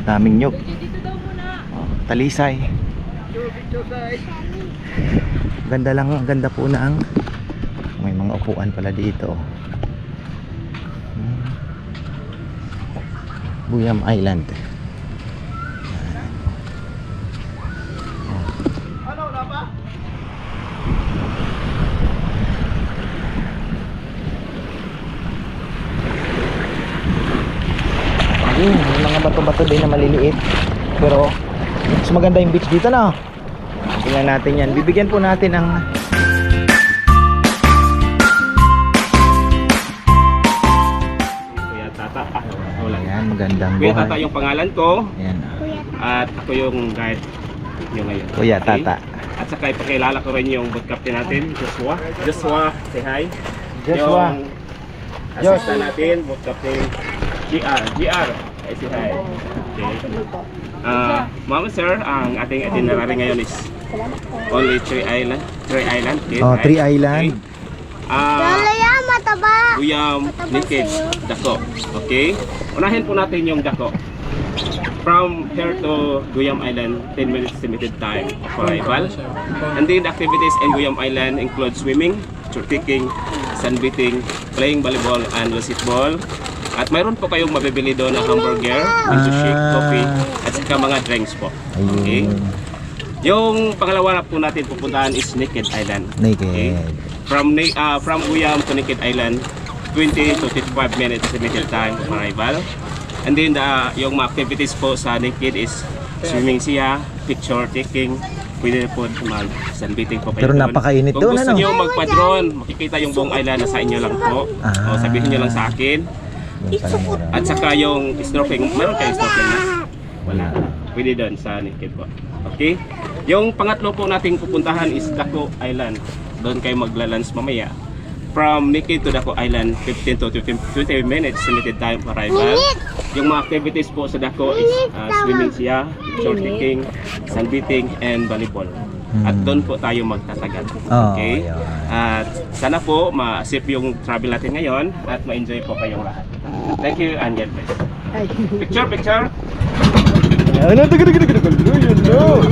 daming nyug. Talisay. Ganda lang, ganda po na ang may mga upuan pala dito. Buyam Island. Ano na ba? Ayun, may mga bato-bato din na maliliit. Pero mas maganda yung beach dito na. Tingnan natin yan. Bibigyan po natin ng Kuya Tata. Wala. ayan, magandang Kuya Tata buhay. yung pangalan ko. Ayan. At ako yung guide nyo ngayon. Kuya Okay? Tata. At saka ipakilala ko rin yung boat captain natin, Joshua. Joshua, say hi. Joshua. Yung assistant natin, boat captain GR. GR, ay say hi. Okay. Mama sir, ang ating itinerary ngayon is only 3 island. 3 island. Okay, Oh, right? 3 island. Okay. mataba. Guyam, Linkage, Dako. Okay? Unahin po natin yung Dako. From here to Guyam Island, 10 minutes estimated time of arrival. And then the activities in Guyam Island include swimming, trekking, sunbathing, playing volleyball and basketball. At mayroon po kayong mabibili doon na hamburger, miso shake, coffee, at saka mga drinks po. Okay? Ayun. Yung pangalawa na po natin pupuntahan is Naked Island. Naked. Okay? From Guyam to Naked Island, 20 to 25 minutes estimated time of arrival. And then yung mga activities po sa Naked is swimming siya, picture taking, pwede po mag-sunbathing po kayo. Pero doon. napakainit Kung doon, gusto ano? nyo magpa-drone, makikita yung buong island na sa inyo lang po. O sabihin nyo lang sa akin. Yung pala meron. At saka yung snorkeling, meron kayong snorkeling na? Wala. Pwede doon sa Naked po. Okay? Yung pangatlo po nating pupuntahan is Dako Island. Doon kayo maglalunch mamaya. From Naked to Dako Island, 15 to 20 minutes limited time for arrival. Yung mga activities po sa Dako is swimming siya, short taking, sunbathing, and volleyball. At doon po tayo magtatagal. Okay? yun. At sana po ma-sip yung travel natin ngayon at ma-enjoy po kayong lahat. Thank you and God bless. Picture, picture. Ano, yun, no.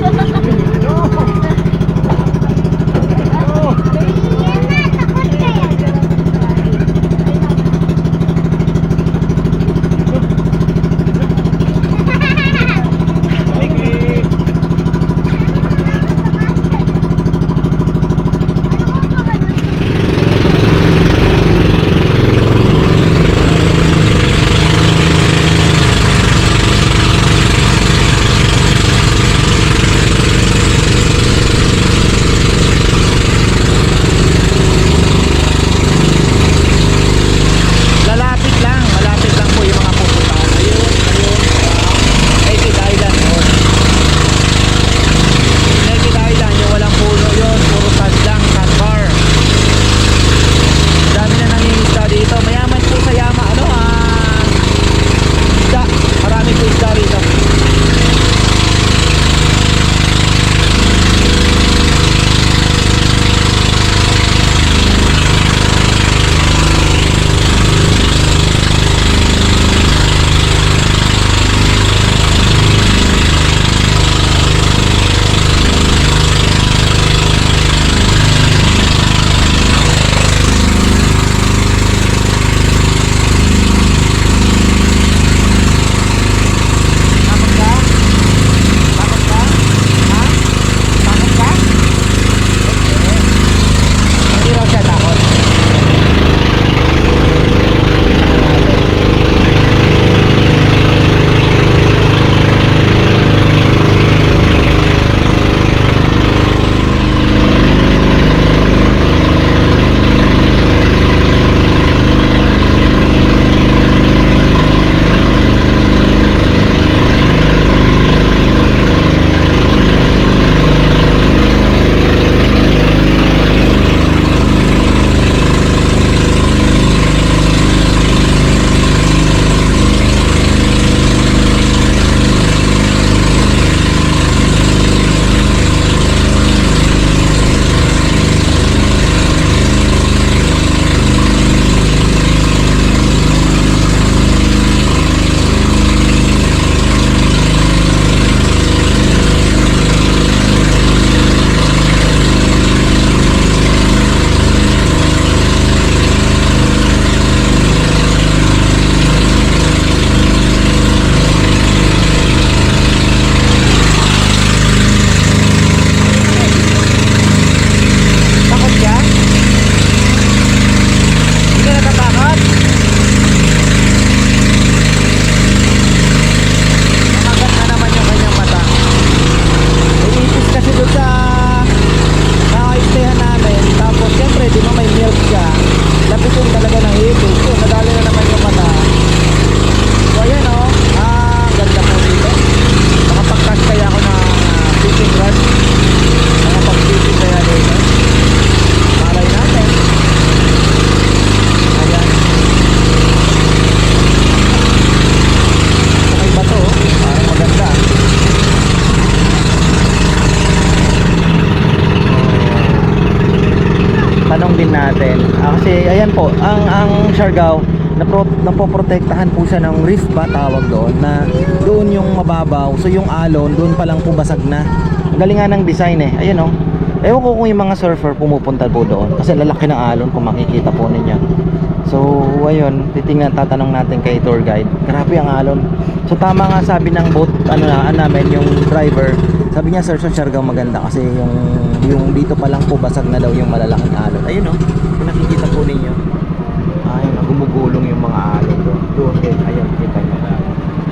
natin. Kasi ayan po, ang Siargao napoprotektahan po siya ng reef ba tawag doon, na doon yung mababaw. So yung alon doon pa lang po basag na. Ang galing nga ng design eh. Ayun oh. Ewan ko kung yung mga surfer pumupunta po doon kasi lalaki ng alon kung makikita po ninyo. So ayun, tatanong natin kay tour guide. Grabe ang alon. So tama nga sabi ng boat namin yung driver. Sabi niya sir, sa Siargao maganda kasi yung dito pa lang po basag na daw yung malalaking alon. Ayun oh. Kung nakikita po ninyo. Ayun, gumugulong yung mga alon doon. Doon din, ayun, kita nyo.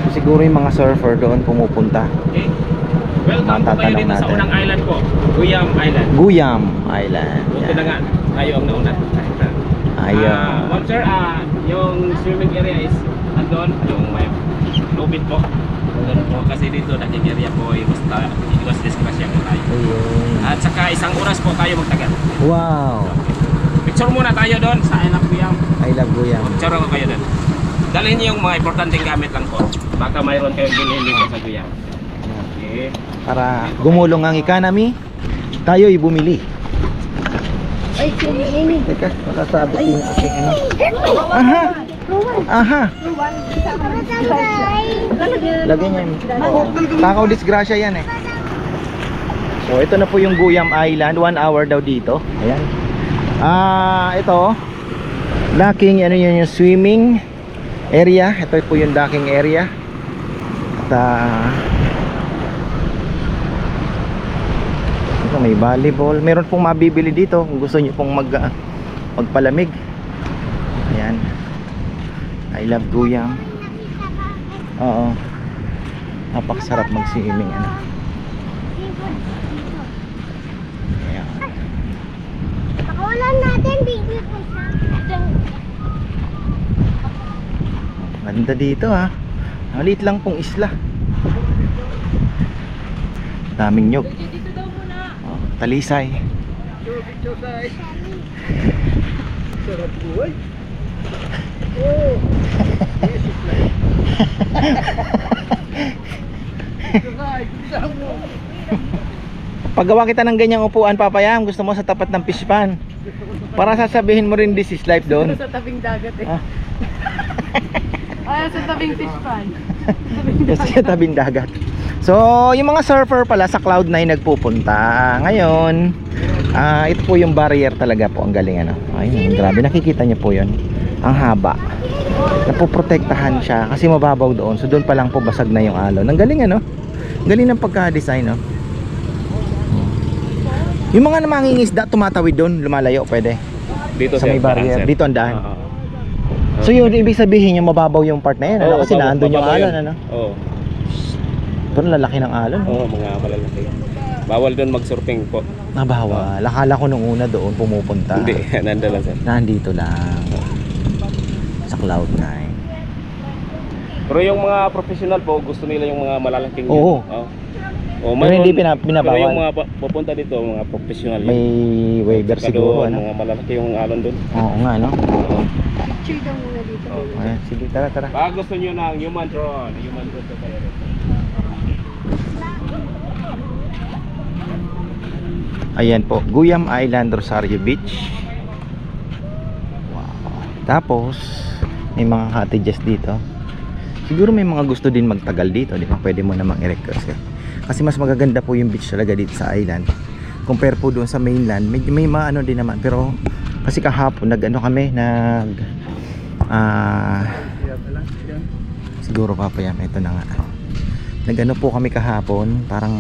So, siguro yung mga surfer doon pumupunta. Okay. Welcome po kayo dito sa unang island po, Guyam Island. Guyam Island. Buti na nga, tayo ang nauna. Ayun. Ma'am sir, yung swimming area is andun, yung may lubid po. Andun po, kasi dito naking area po, iwas disgrasya po tayo. Ayun. At saka isang oras po tayo magtagal. Wow. Picture muna tayo doon sa Island Guyam. I love Guyam. Picture ko kayo doon. Dalhin niyo yung mga importanteng gamit lang po. Baka mayroon kayong bilhin dito sa Guyam. Okay. Para gumulong ang economy, tayo'y bumili. Ay, ini. Teka, makasabi ko yung aking ano. Aha! Aha! Lagyan niya yun. Takaw disgrasya yan eh. So ito na po yung Guyam Island. 1 hour daw dito. Ayan. Ito docking, ano yun, yung swimming area. Ito po yung docking area. At ito, may volleyball. Meron pong mabibili dito kung gusto niyo pong magpalamig. Ayan. I love Guyam. Oo. Napakasarap mag-swimming ano. Ayan. Pakawalan natin, baby. Ganda dito ha. Maliit lang pong isla. Daming nyog. Oh, talisay. Sarap buhay. Paggawa kita ng ganyang upuan, papayam, gusto mo sa tapat ng fish pan. Para sasabihin mo rin this is life doon. Sa tabing dagat eh. Ah. Sa tabing fish pan. Kasi sa tabing dagat. So, yung mga surfer pala sa Cloud9 nagpupunta. Ngayon, ito po yung barrier talaga po. Ang galing ano. Ayun, grabe. Nakikita niyo po yun. Ang haba. Napoprotektahan siya kasi mababaw doon. So, doon pa lang po basag na yung alon. Ang galing ano. Ang galing ng pagka-design no. Yung mga mangingisda tumatawid doon, lumalayo pwede. Dito Sa may sir, barrier. sir. Dito ang daan. Oo. So, yun, ibig sabihin yung mababaw yung part na yun. Ano? Oo, Kasi naandun yung mababaw alon yun. ano. Oo. Ito lalaki ng alon. Oo, mga malalaki. Bawal doon mag-surfing po. Bawal. Akala ko nung una doon pumupunta. Hindi, nandun lang sir. Nandito lang. Sa Cloud9. Pero yung mga professional po, gusto nila yung mga malalaking Oo. Oh, Pero hindi Pero yung pinabawal. mga pupunta dito, mga professional. May waiver Saka siguro doon, ano. mga malalaki yung alon doon. Oo nga no. Picture daw muna dito. Ayan, sige tara. Baka gusto nyo ng human drone to kayo. Ayan po, Guyam Island, Rosario Beach. Wow. Tapos may mga cottages dito. Siguro may mga gusto din magtagal dito, di ba? Pwede mo namang i-request. Kasi mas magaganda po yung beach talaga dito sa island. Compare po doon sa mainland, medyo may maano din naman. Pero kasi kahapon siguro papayam, ito na nga. Nagano po kami kahapon, parang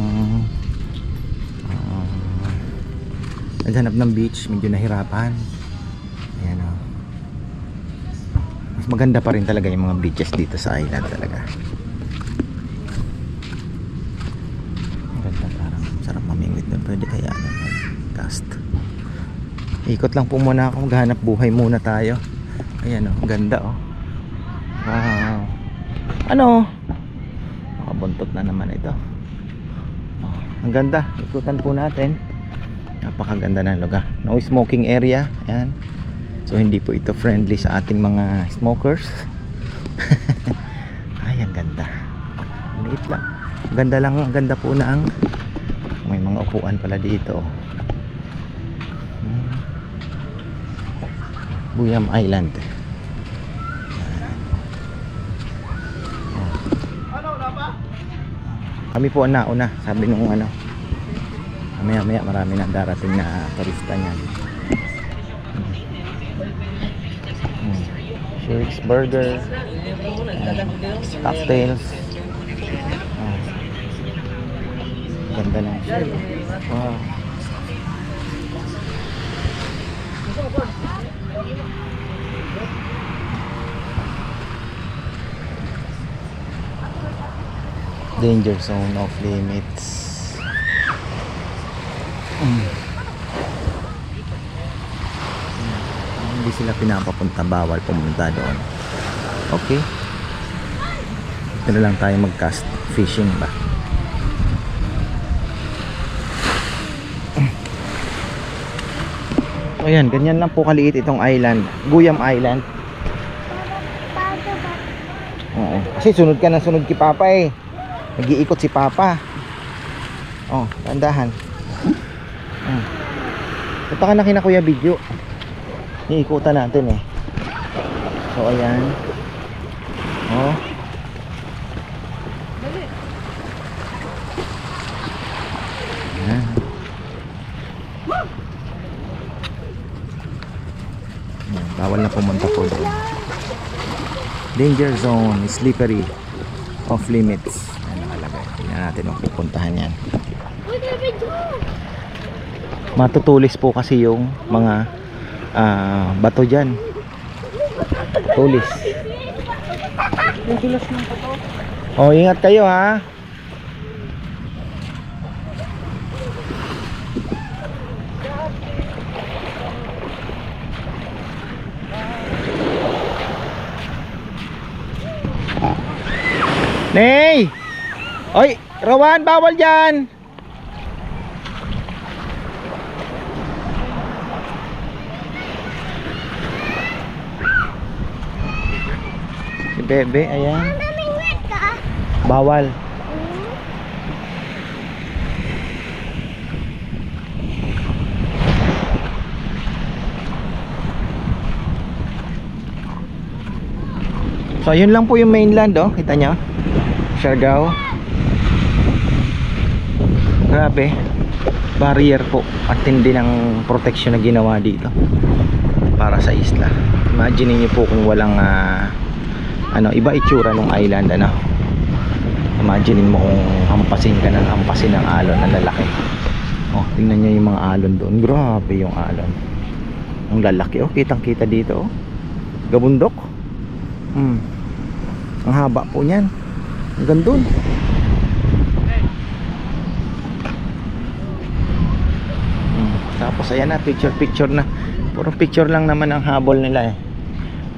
naghanap ng beach, medyo nahirapan. Ayan o. Mas maganda pa rin talaga yung mga beaches dito sa island talaga. Maganda, parang sarap mamingwit doon. Pwede kaya cast. Ikot lang po muna ako, maghanap buhay muna tayo. Ayan o, ganda o. Wow. Ano? Makabuntot na naman ito. Oh, ang ganda, ikutan po natin. Napakaganda ng lugar. No smoking area. Ayan. So hindi po ito friendly sa ating mga smokers. Ay, ang ganda. Liit lang. Ganda lang, ang ganda po na ang may mga upuan pala dito. Buyam Island. Kami po ang nauna, sabi nung ano. Maya marami na darating na turista niyan. Shirks Burger, cocktails. Ganda na. Wow. Danger zone, off limits. Hindi sila pinapapunta, bawal pumunta doon. Okay. Ito na lang tayo mag-cast fishing ba. Ayan, ganyan lang po kaliit itong island, Guyam Island. Oo. Kasi sunod ka na sunod kay Papa eh. Nag-iikot si Papa. Oh, tandahan. Punta ka na kina Kuya Video. Iikutan natin eh. So ayan. Oh. Ayan. Bawal na pumunta po doon. Danger zone, slippery, off limits. Ayan nakalagay. Tingnan natin kung pupuntahan yan. Matutulis po kasi yung mga bato dyan. Tulis. Oh, ingat kayo ha. Ney! Oy, Rowan, bawal dyan! Si Bebe, ayan. Bawal. So, yun lang po yung mainland, oh. Kita nyo? Siargao. Grabe. Barrier po at tindi ng protection na ginawa dito para sa isla. Imagine niyo po kung walang iba itsura ng island, ano. Imagine mo kung hampasin ka ng hampasin ng alon na lalaki. Oh, tingnan niyo yung mga alon doon. Grabe yung alon. Ang lalaki, oh. Kitang-kita dito, oh. Gabundok. Ang haba po niyan. Hanggang dun. Tapos ayan na, picture na. Puro picture lang naman ang habol nila eh.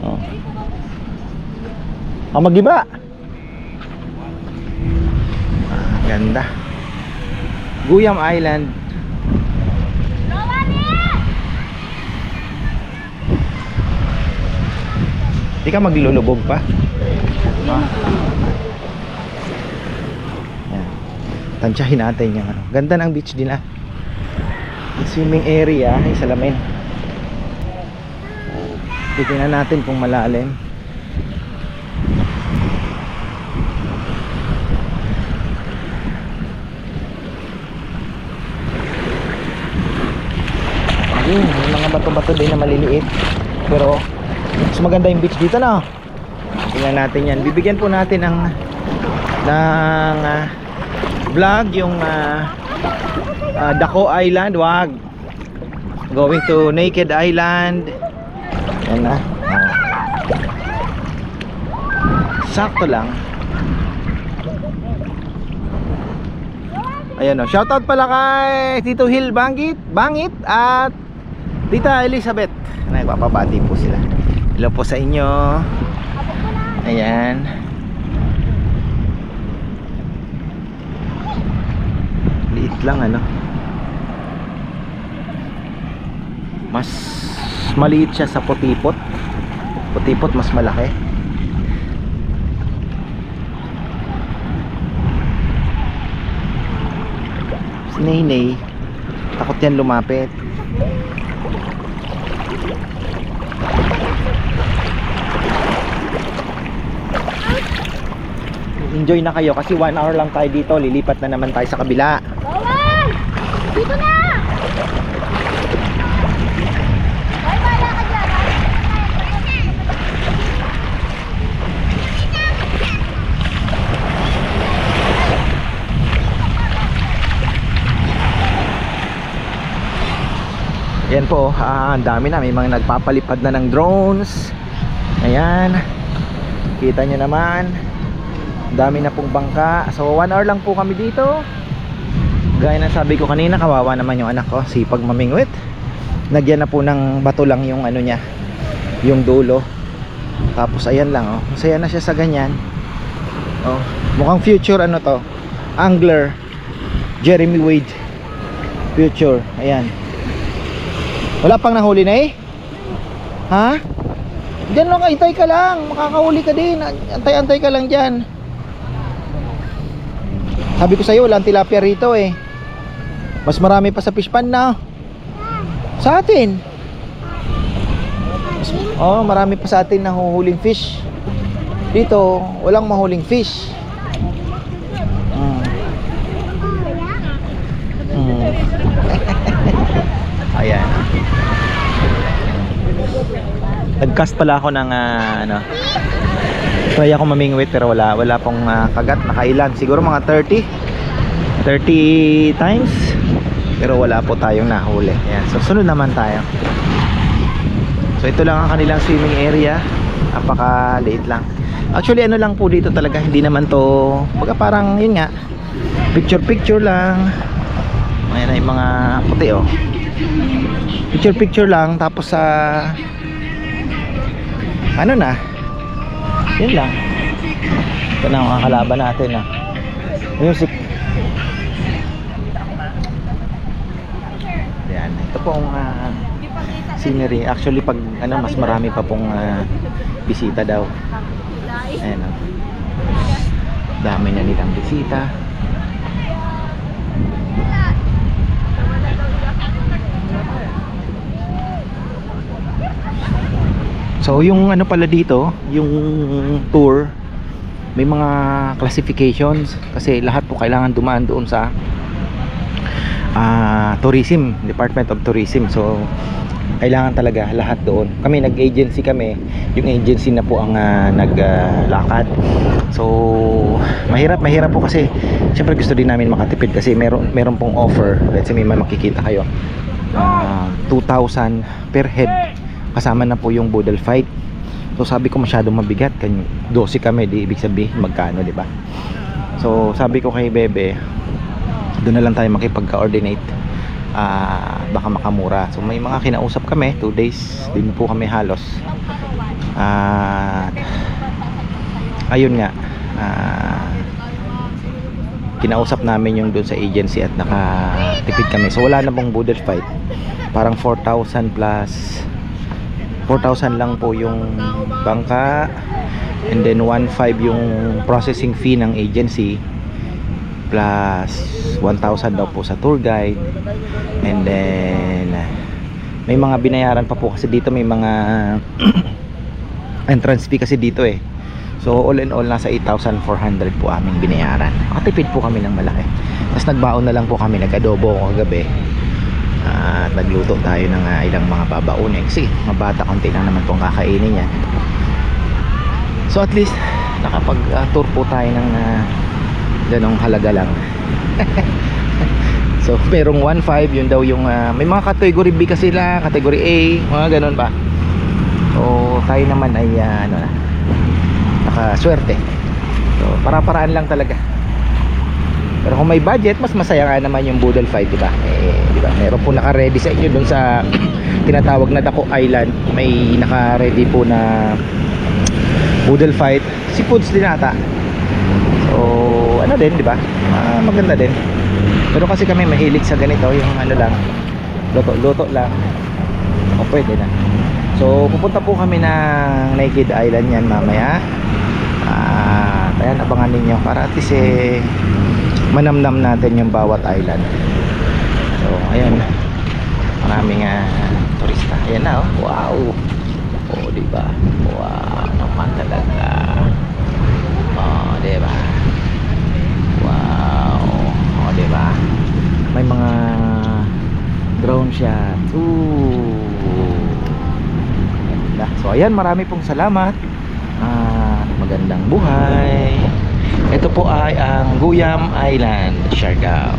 Oh. Magiba. Ganda. Guyam Island. Di ka maglulubog pa? Tansyahin natin yung ano. Ganda ng beach din ah. Yung swimming area ay salamin. Titingnan natin kung malalim. Ayun, may mga bato-bato din na maliliit. Pero mas maganda yung beach dito na. Tingnan natin yan. Bibigyan po natin ng vlog yung Dako Island. Wag going to Naked Island. Yan na. Sakto lang. Ayan o. Shoutout pala kay Tito Hill Bangit at Tita Elizabeth. Nagpapabati po sila. Hello po sa inyo. Ayan. Liit lang ano. Mas maliit siya sa Putipot. Putipot mas malaki. Si Naynay, takot yan lumapit. enjoy na kayo kasi 1 hour lang tayo dito, lilipat na naman tayo sa kabila. Bawal! Dito na! Ay, wala ka dyan. Yan po, ang dami na, may mga nagpapalipad na ng drones. Ayan, kita nyo naman, ang dami na pong bangka. So 1 hour lang po kami dito. Gaya ng sabi ko kanina, kawawa naman yung anak ko, sipag mamingwit. Nagyan na po ng bato lang yung ano niya, yung dulo. Tapos ayan lang, oh, masaya na siya sa ganyan. Oh, mukhang future ano to, angler Jeremy Wade future. Ayan, wala pang nahuli na eh. Ha? Diyan lang, antay ka lang, makakahuli ka din. Antay-antay ka lang dyan. Sabi ko sa'yo, walang tilapia rito eh. Mas marami pa sa fish pan na. Sa atin. Oh, marami pa sa atin na huhuling fish. Dito, walang mahuling fish. Ayan. Nag-cast pala ako ng ano, try ako mamingwit pero wala pong kagat. Nakailan, siguro mga 30 times pero wala po tayong nahuli. Ayan. So sunod naman tayo. So ito lang ang kanilang swimming area. Napaka-liit lang. Actually ano lang po dito talaga, hindi naman to baga parang yun nga, picture lang. Ayan na yung mga puti oh. Picture lang, tapos sa ano na, yun lang. Ito na ang kakalaban natin ah. Music. Ayan, ito pong scenery. Actually pag ano, mas marami pa pong bisita daw. Ayan oh. Dami na nilang bisita. So yung ano pala dito, yung tour, may mga classifications kasi lahat po kailangan dumaan doon sa tourism, Department of Tourism. So kailangan talaga lahat doon. Kami nag-agency kami, yung agency na po ang naglakad. So mahirap po kasi syempre gusto din namin makatipid kasi meron pong offer. Let's say may makikita kayo 2,000 per head, kasama na po yung boodle fight. So sabi ko masyadong mabigat, 12 kami, di ibig sabihin magkano, di ba? So sabi ko kay Bebe, doon na lang tayo makipagka-coordinate, baka makamura. So may mga kinausap kami, 2 days din po kami halos. Ayun nga, kinausap namin yung doon sa agency at nakatipid kami. So wala na pong boodle fight, parang 4,000 plus 4,000 lang po yung bangka, and then 1,500 yung processing fee ng agency, plus 1,000 daw po sa tour guide, and then may mga binayaran pa po kasi dito, may mga entrance fee kasi dito eh. So all in all nasa 8,400 po aming binayaran. Makatipid po kami ng malaki. Tapos nagbaon na lang po kami, nag-adobo kagabi. At nagluto tayo ng ilang mga babaunin kasi mga bata konti lang naman pong kakainin yan. So at least nakapag-tour po tayo ng ganong halaga lang. So merong 1,500, yun daw yung may mga category B kasi sila, category A, mga ganon pa. So tayo naman ay ano na, nakaswerte. So para-paraan lang talaga. Pero kung may budget, mas masaya nga naman yung boodle fight, di ba? Di ba? Meron po naka-ready sa inyo doon sa tinatawag na Daco Island. May naka-ready po na boodle fight. Seafoods din ata. So, ano din, di ba? Maganda din. Pero kasi kami mahilig sa ganito, yung ano lang, luto lang. O pwede na. So, pupunta po kami ng Naked Island yan mamaya. Ayan, abangan ninyo para at least manamnam natin yung bawat island. So ayun, maraming turista. Ayan na oh. Wow. Oh, diba? Wow, naman talaga. Oh, diba? shot. Ganda. So ayan, marami pong salamat. Magandang buhay. Ito po ay ang Guyam Island, Siargao.